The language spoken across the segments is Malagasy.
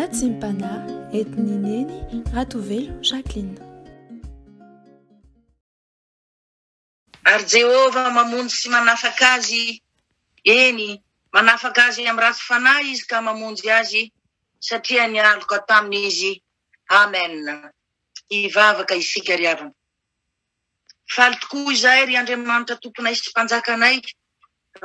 Natsimpana etnineny Ratovelo Jacqueline. Ary Jehova mamonjy sy manafaka azy, eny manafaka azy amin'ny ratsy fanahy izy ka mamonjy azy satria nialoka tamin'izy. Amen. Ivavaka isika ry havana. Faly tokoa izahay ry Andriamanitra tomponay sy mpanjakanay,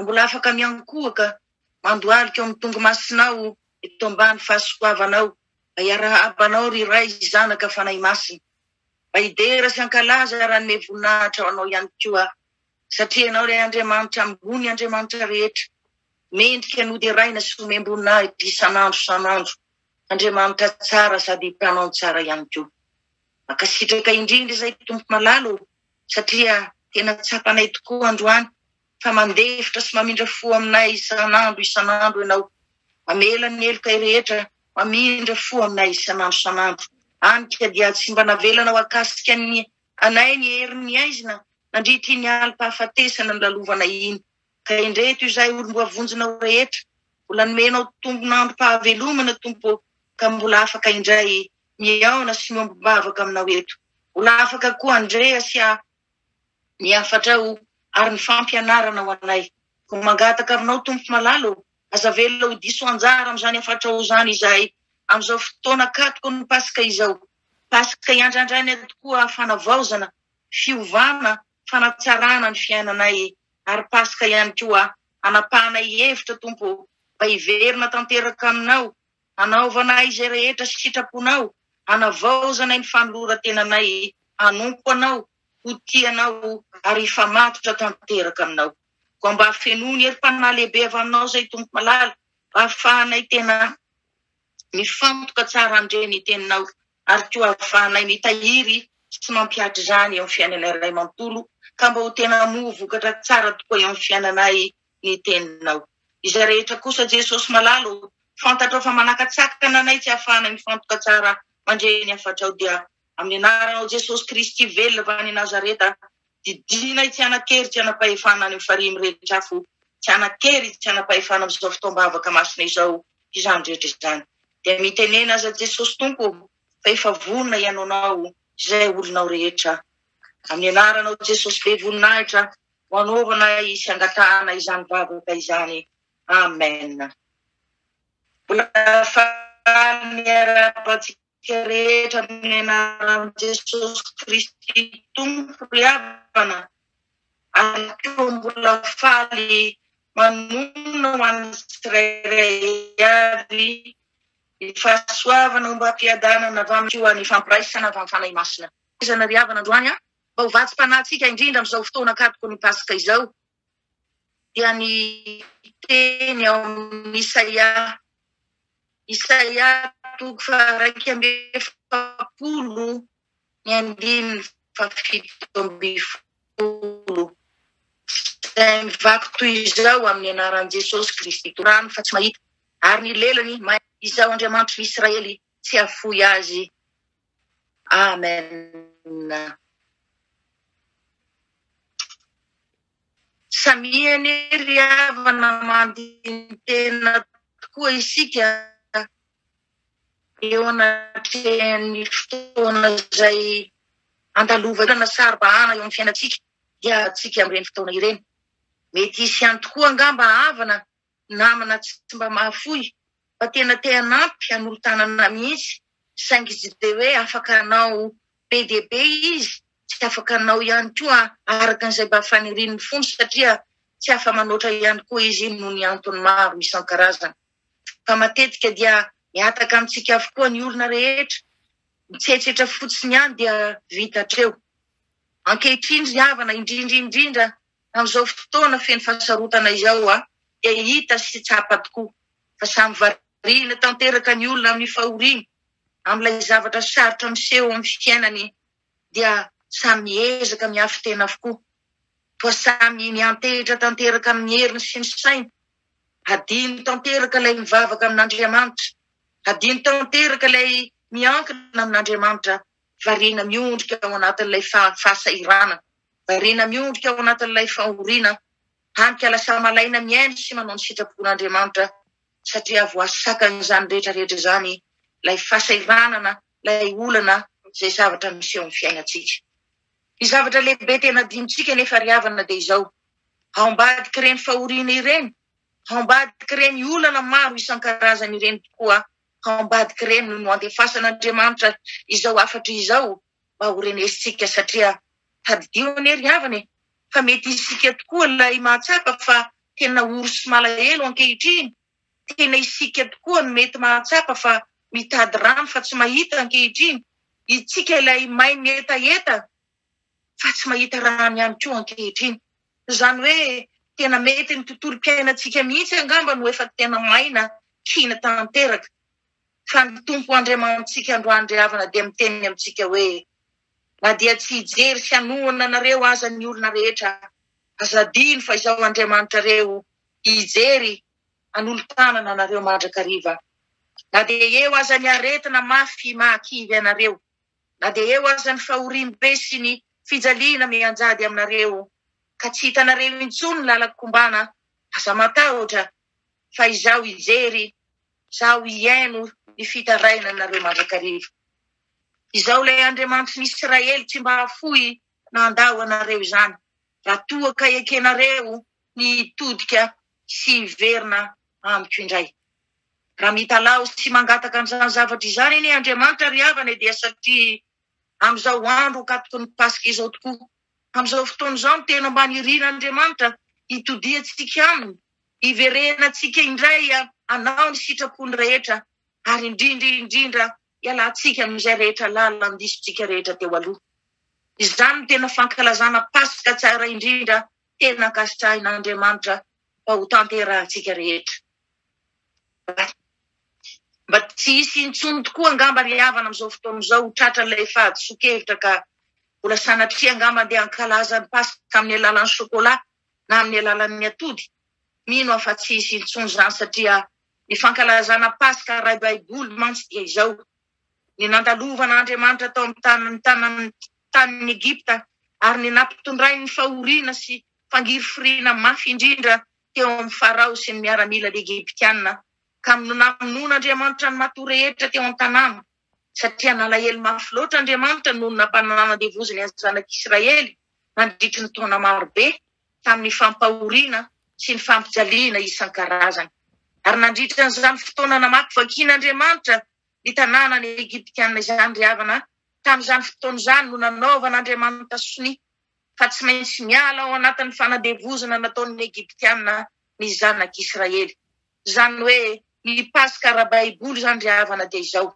mbola afaka miankohaka mandohalika eo amin'ny tongo masinao eto ambany fahasoavanao, iarahabanao ry ray zanaka fanahy masina. Idera sy ankalaza ranome voninahitra anao ihany koa, satria anao ry Andriamanitra ambony Andriamanitra rehetra, mendrika noderaina sy omem-boninahitra isanandro. Andriamanitra tsara sady mpanao tsara ihany koa. Makasitraka indrindra izay tompo malalo, satria tena tsapanay tokoa androany, fa mandefitra sy mamindra fo aminay isanandro ianao. Mamela ny heloka rehetra, mamindra fo aminay isanandro. Anika dia tsy mba navelanao akasika ny anay ny herin'ny aizina, nandritra ny alim-pahafatesana ny lalovana iny. Ka indreto izay olom-boavonjinao rehetra, mbola nomenao tombonandro-pahavelomana tompo, ka mbola afaka indray miaona sy miombom-bavaka aminao eto. Mbola afaka koa andrea sy miafatrao ary ny fampianarana ho anay. Ko mangataka aminao tompo malalo, aza velona ho diso anjara amin'izany afatrao zany izay amin'izao fotoana katoko ny pasika izao. Pasika iandrandraina tokoa fanavaozana, fiovana, fanatsarana ny fiainanay, ary pasika ihany koa anapahanay hevitra tompo, mba hiverina tanteraka aminao, anaovanay izay rehetra sy sitraponao, anavaozanay ny fanoloran-tenanay, anompo anao, ho tianao ary ifamatotra tanteraka aminao. Koa mba fenoany herim-panahy lehibe avy aminao zay tompo malala, ahafahanay tena mifantoka tsara andreny teninao, ary koa ahafahanay mitahiry sy mampiatra zany eo amin'ny fiainanay ray manontolo, ka mba ho tena vokatra tsara tokoa eo amin'ny fiainanay ny teninao. Izay rehetra kosa Jesosy malalo, fantatrao fa manakatsakana anay tsy ahafahanay mifantoka tsara mandreny afatrao, dia amin'ny anaranao Jesosy Kristy velona avy any Nazareta, didinay tsy anakery tsy anapahefana any amin'ny farimy rehetra afo, tsy anakery tsy anapahefana amin'izao fotoam-bavaka masina izao izany rehetra izany. Dia mitenena aza Jesosy tompo, fa efa vonona ianonao izay olonao rehetra. Amin'ny anaranao Jesosy be voninahitra, ho anaovana isangatahana izany vavaka izany. Amen. Mbola faly miara-patsika rehetra amin'ny anaran'i Jesosy Kristy tompo ry havana, ary koa mbola faly manona ho an'ny tsirairay avy ny fahasoavana mba ampiadanana avy amin'ny koa ny fampiraisana avy amin'ny fanahy masina. Izana ry havana androany mba ho vatsy-panahintsika indrindra amin'izao fotoana katoko ny pasika izao, dia ny teny ao amin'ny Isaia toko faha 1:7, ny 5:7. Izay mivaky toy izao amin'ny anaran'i Jesosy Kristy torano fa tsy mahita, ary ny lelany izao Andriamanitra Israely tsy afoy azy. Amen. Samiany ry havana mandiny tena tokoa isika eo anatrehany fotoana izay andalovana saribahana eo amin'ny fiainantsika, dia tsika amin'ireny fotoana ireny. Mety hisy ihany tokoa angamba havana namana tsy mba mahafoy, fa tena te-hanampy hanolo-tanana mihitsy, saingy tsy dia hoe afaka anao be dia be izy, tsy afaka anao ihany koa araka an'izay mba fanirian'ny fony, satria tsy afa-manoatra ihany koa izy noho ny antony maro isan-karazany. Fa matetika dia miataka amintsika avokoa ny olona rehetra, mitsetsetra fotsiny ihany dia vitatreo. Ankehitriny ry havana indrindra amin'izao fotoana feno fahasarotana izao, dia hita sy tsapa tokoa, fa samy variana tanteraka ny olona amin'ny fahoriana, amin'ilay zavatra sarotra miseho amin'ny fiainany, dia samy miezaka miafy tena avokoa. Toa samy miantehitra tanteraka amin'ny heriny sy ny saina, hadino tanteraka ilay mivavaka amin'Andriamanitra, hadino tanteraka ilay miankina amin'Andriamanitra, variana miondrika ao anatin'ilay fahasairana, variana miondrika ao anatin'ilay fahoriana, hanika lasa malaina miaina sy manao ny sitrapon'Andriamanitra, satria voasakany izany rehetra zany lay fasairanana lay olana zay zavatra miseho amin'ny fiainatsika. Ny zavatra lehibe tena dinitsika nefa riavana dia izao. Aombadika ireny fahoriana ireny, aombadika ireny olana maro isan-karazany ireny tokoa, aombadika ireny no andefasan'Andriamanitra izao afatra izao mba ho renesitsika satria tadidio ny riavana. Fa mety isika tokoa lay mahatsapa fa tena orosy malahelo ankehitriny. Tena isika tokoa mety mahatsapa fa mitady rano fa tsy mahita ankehitriny. Itsika ilay may mietaeta fa tsy mahita rano ihany koa ankehitriny. Zany hoe tena mety ny tontolo-piainantsika mihitsy angamba no efa tena maina kina tanteraka. Fa ny Tompo Andriamanitsika androany riavana dia miteny amintsika hoe na dia tsy hijery sy hanohana anareo aza ny olona rehetra, azadino fa izao Andriamanitra reo hijery hanolotanana anareo mandrakariva. Na dia eo aza ny aretina mafy mahakivy anareo, na dia eo aza ny fahoriam-be sy ny fijaliana mianjady aminareo, ka tsy hitanareo intsony lalakombana, aza matahotra fa izao hijery, izao hiaino ny fitaraina anareo mandrakariva. Izao ilay Andriamanitry ny Israely tsy mba hafoy na handao anareo izany. Raha toa ka ekenareo ny todika sy verina amiko indray. Raha mitalao sy mangataka an'izany zavatra izany iny Andriamanitra riavana dia satria amin'izao andro katoko ny Pasika izao tokoa. Amin'izao fotoana izao no tena mba nirina Andriamanitra hitodiantsika aminy, hiverenantsika indray hanao ny sitrapony rehetra, ary indrindra ialantsika amin'izay rehetra lala andisitsika rehetra teo aloha. Izany tena fankalazana Pasika tsara indrindra tena ankasitrahan'Andriamanitra mba ho tanterahantsika rehetra. Mba tsy hisy intsony tokoa angamba riavana amin'izao fotoana izao ho tratran'ilay fahadiso-kevitra ka mbola sanatria angamba andeha ankalaza ny Pasika amin'ny alalan'ny sokola na amin'ny alalan'ny atody. Mino afa tsy hisy intsony izany satria ny fankalazana Pasika raha Baiboly mantsy dia izao. Ny nandalovan'Andriamanitra tao amin'ny tanin'ny Egipta ary ny nampitondray ny fahoriana sy fangirifirina mafy indrindra teo amin'ny Farao sy ny miaramila Egiptianina, ka namon'Andriamanitra ny matoa rehetra teo an-tanàna satria nalahelo mafy loatra Andriamanitra noho ny nampananadevoziny ny zanak'Israely nandritry ny taona marobe tamin'ny fampahoriana sy ny fampijaliana isan-karazany. Ary nandritra n'izany fotoana namaky vakian'Andriamanitra ny tanàna ny Egiptianina izany riavana, tamin'izany fotoana izany no nanaovan'Andriamanitra soni fa tsy maintsy miala ao anatin'ny fanadevozana nataon'ny Egiptianina ny zanak'Israely. Zany hoe ny Pasika raha Baiboly izany riavana dia izao.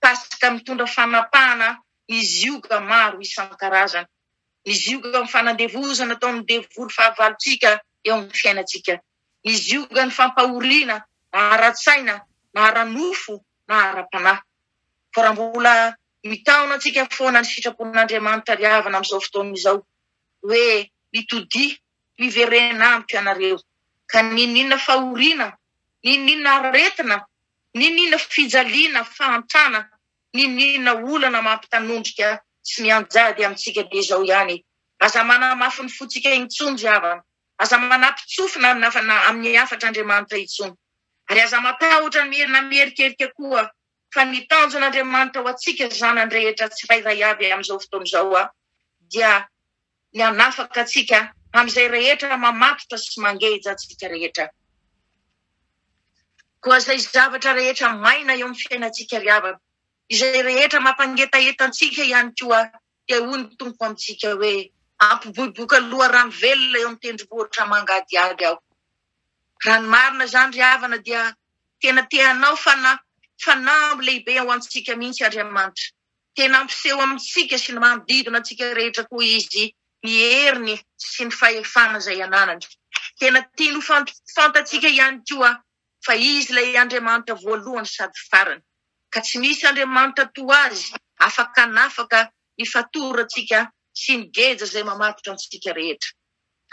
Pasika mitondra fanapahana ny zioka maro isan-karazany. Ny zioka amin'ny fanadevozana nataon'ny devoly fahavalontsika eo amin'ny fiainatsika. Ny zioka ny fampahoriana na ara-tsaina na ara-nofo na ara-panahy. Fa raha mbola mitaona antsika foana ny sitrapon'Andriamanitra riavana amin'izao fotoana izao hoe mitodi, miverena amiko ianareo, ka ninona fahoriana, ninona aretina, ninona fijaliana, fahantrana, ninona olana mampitanondrika sy mianjady amintsika dia izao ihany. Aza manamafy ny fotsika intsony riavana, aza manampitsofina amin'ny afatr'Andriamanitra intsony. Ary aza matahotra na mierikerika koa fa ny tanjon'Andriamanitra ho antsika zanany rehetra tsirairay avy amin'izao fotoana izao dia ny hanafaka atsika amin'izay rehetra mamatotra sy mangeja atsika rehetra. Koa izay zavatra rehetra maina eo amin'ny fiainatsika riavana, izay rehetra mampangetaeta antsika ihany koa dia hoy ny Tompo amintsika hoe ampiboiboka aloha rano velona eo amin'ny tendrombohitra mangadiady aho. Raha ny marina izany riavana dia tena tehanao fanamby lehibe ao antsika mihitsy Andriamanitra. Tena ampiseho amintsika sy ny manodidina antsika rehetra koa izy ny heriny sy ny fahefana izay ananany. Tena tiany ho fantatsika ihany koa fa izy ilay Andriamanitra voalohany sady farany. Ka tsy misy Andriamanitra toa azy afaka hanafaka ny fatorantsika sy ny geja izay mamatotra antsika rehetra.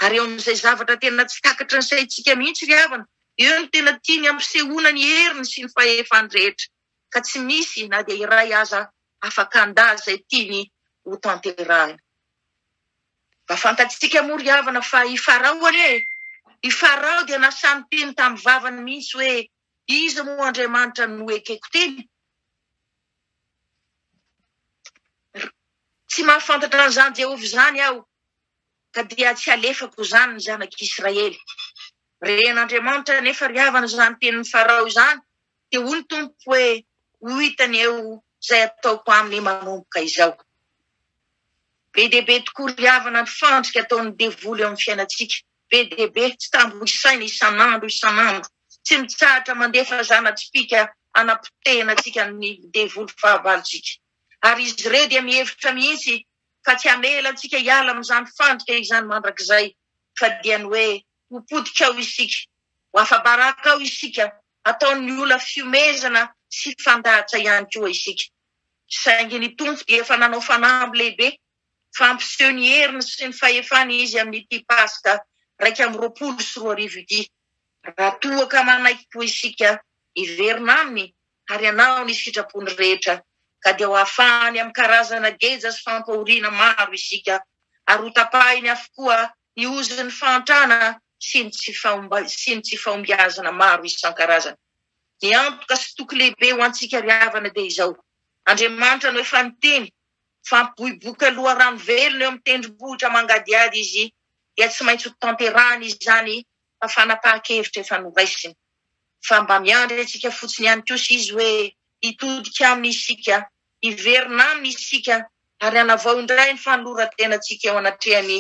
Ary eo amin'izay zavatra tena tsy takatra ny saintsika mihitsy riavana, eo no tena tiany ampisehoana ny heriny sy ny fahefany rehetra. Ka tsy misy na dia iray aza afaka handà izay tiany ho tanterahina. Mba fantatsika moa riavana fa i Farao anie, i Farao dia nasany teny tamin'ny vavany mihitsy hoe iza moa Andriamanitra no ekeko teny. tsy mahafantatra an'izany Jehovah zany aho, ka dia tsy alefako zany ny zanak'Israely. Ren'Andriamanitra nefa ry havana zany tenin'ny Farao zany, dia hoy ny tompo hoe ho hitany eo izay ataoko aminy manomboka izao. Be dehibe tokoa ry havana ny fandrika ataon'ny devoly eo amin'ny fiainantsika. Be dehibe tsy tambo isaina isan'andro isan'andro. Tsy mitsahatra mandefa zana-tsipika anapotehana antsika ny devoly fahavalontsika. Ary izy ireo dia mihevitra mihitsy fa tsy hamela antsika hiala amin'izany fandrika izany mandrakizay, fa dia ny hoe hopodika ao isika, ho afabaraka ao isika, ataon'ny olona fiomezana sy fandahatra ihany koa isika. Saingy ny tompo dia efa nanao fanamby lehibe, fampiseho ny heriny sy ny fahefany izy amin'ity Pasika 224 ity. Raha toa ka manaiky koa isika hiverina aminy ary anao ny sitrapony rehetra, ka dia ho afahany amin'ny karazana geja sy fampahoriana maro isika, ary ho tapahiny avokoa ny ozin'ny fantrana sy ny tsy fahombiazana maro isan-karazana. Ny antoka sy toky lehibe ho antsika ry havana dia izao: Andriamanitra no efa niteny, fampiboiboka aloha rano velona eo amin'ny tendrombohitra mangadiady izy, dia tsy maintsy ho tanterahany izany fa fanapahan-kevitra efa noraisiny. Fa mba miandry antsika fotsiny ihany koa sy izy hoe hitodika aminy isika, hiverina aminy isika, ary hanavao indray ny fanoloran-tenantsika eo anatrehany,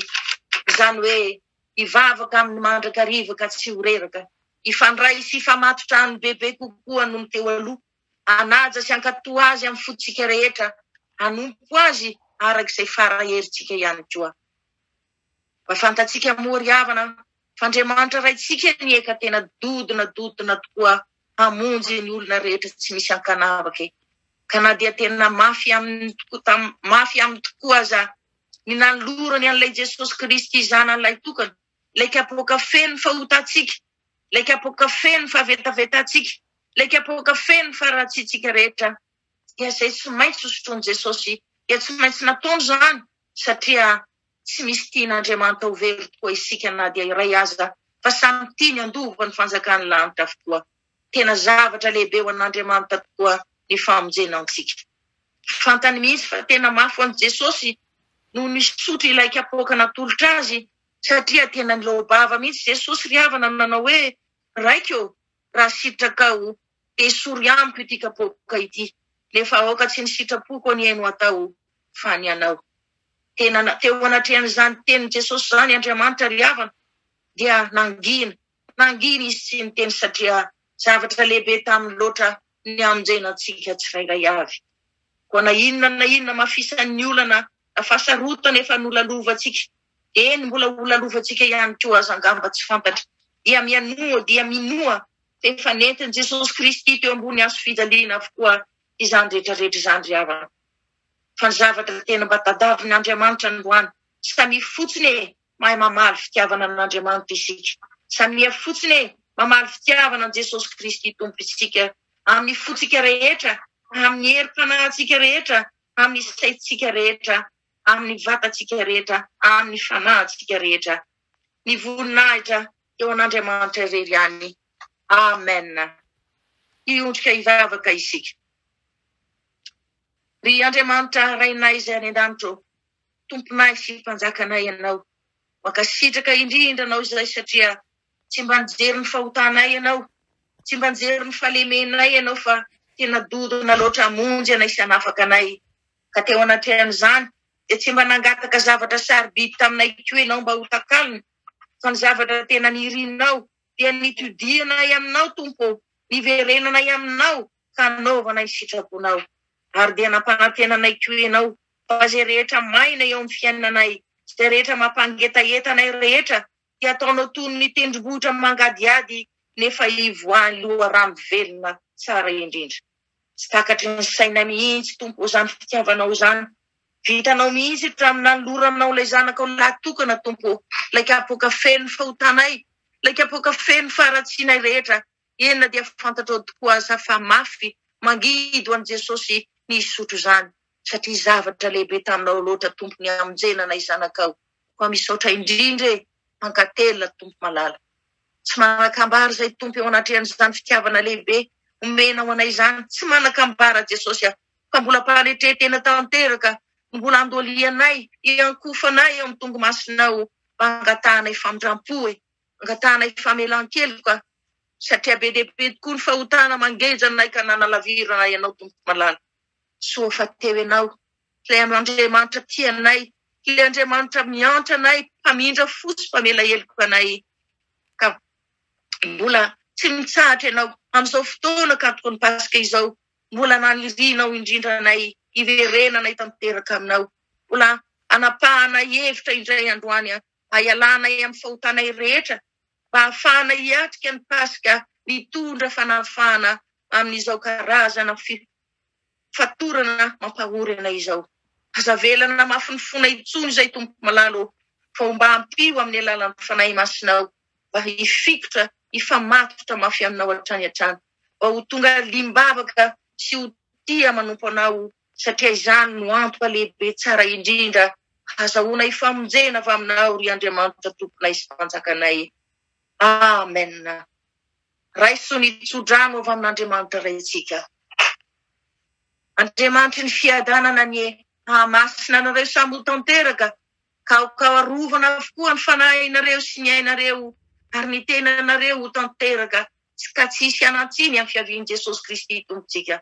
izany hoe hivavaka amin'ny mandrakariva ka tsy ho reraka, hifandray sy famatotra ny bebe kokoa noho ny teo aloha, hanaja sy hankatoa azy amin'ny fototsika rehetra, hanompo azy arak'izay faraherintsika ihany koa. Mba fantatsika moa ry havana fa Andriamanitra raitsika ny eka tena dodina tokoa hamonjy ny olona rehetra tsy misy ankanavaka. Ka na dia tena mafy aminy tokoa aza ny nanolorany an'ilay Jesosy Kristy zanan'ilay tokana, ilay kapoaka feno fahotantsika, ilay kapoaka feno fahavetavetantsika, ilay kapoaka feno faharatsitsika rehetra, dia izay tsy maintsy hosotroany Jesosy, dia tsy maintsy nataony zany satria tsy misy tian'Andriamanitra ho very tokoa isika na dia iray aza, fa samy tiany handova ny fanjakany lanitra avokoa. Tena zavatra lehibe ho an'Andriamanitra tokoa ny famonjena antsika. Fantany mihitsy fa tena mafy ho an'i Jesosy no nisotro ilay kapoaka natolotra azy, satria tena nilobava mihitsy Jesosy ry havana nanao hoe raiko raha sitrakao dia sory amiko ity kapoaka ity, nefa aoka tsy ny sitrapoko ny haino atao fa ny anao. Tena teo anatrehan'izany tenin'i Jesosy zany Andriamanitra ry havana, dia nangina izy sy niteny satria zavatra lehibe tamin'ny loatra ny amonjena antsika tsirairay avy. Koa na inona mafisan'ny olana afasarotana efa nolalovantsika, eny mbola holalovantsika ihany koa aza angamba tsy fantatra, dia minoa efa nentin'i Jesosy Kristy teo ambony hazo fijaliana avokoa izany rehetrarehetra izany ry havana. Fa ny zavatra tena mba tadavin'ny Andriamanitra androany, samy fotsiny mahay mamaly fitiavana an'Andriamanitra isika, samy fotsiny mamaly fitiavana an' Jesosy Kristy tompo isika, amin'ny fotsika rehetra, amin'ny herim-panahintsika rehetra, amin'ny saintsika rehetra, amin'ny vatantsika rehetra, amin'ny fanahintsika rehetra. Ny voninahitra eo an'Andriamanitra irery ihany. Amen. Hiondrika hivavaka isika. Ry Andriamanitra rainay izay any an-danitro, tomponay sy mpanjakanay ianao, mankasitraka indrindra anao izay satria tsy mba nijery ny fahotanay ianao, tsy mba nijery ny fahalemenay ianao, fa tena dodona loatra hamonjy anay sy hanafaka anay. Ka teo anatrehan'izany dia tsy mba nangataka zavatra sarobidy taminay koa ianao mba ho takalina, fa ny zavatra tena nirinao dia nitodianay aminao tompo, niverenanay aminao ka nanaovanay sitraponao. Ary dia nampanantenanay koa ianao fa izay rehetra maina eo amin'ny fiainanay, izay rehetra mampangetaheta-nay rehetra, dia ataonao toy ny tendrombohitra mangadiady nefa ivoahany loha rano velona tsara indrindra. Tsy takatry ny sainay mihitsy tompo izany fitiavanao izany, vitanao mihitsy hatramin'ny nanoloranao ilay zanakao lahatokana tompo, ilay kapoaka feno fahotanay, ilay kapoaka feno faharatsianay rehetra. Enina dia fantatrao tokoa aza fa mafy mangidy ho an'i Jesosy ny isotro izany, satria zavatra lehibe taminao loatra tompo ny amonjena anay zanakao. Fa misaotra indrindra mankatelina tompo malala. Tsy manakambara izay tompo eo anatrehan'izany fitiavana lehibe omena ho anay izany, tsy manakambara Jesosy, fa mbola mpanetrehitena tanteraka mbola andolianay iankofanay eo amin'ny tongomasinao angatanay famindrampo angatanay famelan-kely ka satria be dehibe tokoa ny fahotana mangejanay ka nanalavirana ianao tompo malala soa fa teo ianao ilay Andriamanitra tianay ilay Andriamanitra miantra anay mpamindra fosy mpamela heloko anay ka mbola tsy mitsahatra ianao amin'izao fotoana ka tokony pasika izao mbola nanirinao indrindra anay iverenanay tanteraka aminao mbola anapahanay hevitra indray androany aialanay amin'ny fahotanay rehetra mba hahafahanay hiatrika ny pasika mitondra fanafana amin'izao karazana fatorana mampahorana izao azavelana mafinifona itsony izay tompo malalo fa mba ampio amin'ny alalan'ny fanahy masinao mba hifikotra hifamatotra mafy aminao hatrany hatrany mba ho tonga limbavaka sy ho tia manompo anao satria izany no antoka lehibe tsara indrindra azahoana ifamonjena avy aminao ry Andriamanitra tomponay sy mpanjakanay amen raiso ny tsodrano avy amin'Andriamanitra raitsika Andriamanitra ny fiadanana ny masina anareo samy ho tanteraka ka arovana avokoa ny fanahinareo sy ny ainareo ary ny tenanareo ho tanteraka ka tsisy anatsiny amin'ny fiavian'i Jesosy Kristy tompontsika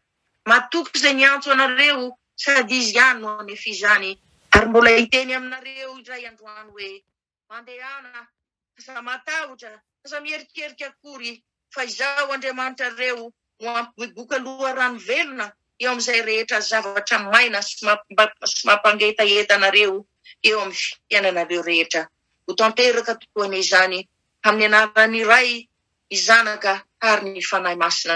matoky izay niantso anareo sady izy ihany no anefa izany ary mbola hiteny aminareo indray androany hoe mandehana aza matahotra aza mierikerika akory fa izao Andriamanitra reo no ampiboka loharano velona eo amin'izay rehetra zavatra maina sy mampangetaheta-nareo eo amin'ny fiainanareo rehetra ho tanteraka tokoa izany amin'ny anaran'ny Ray, ny Zanaka ary ny Fanahy Masina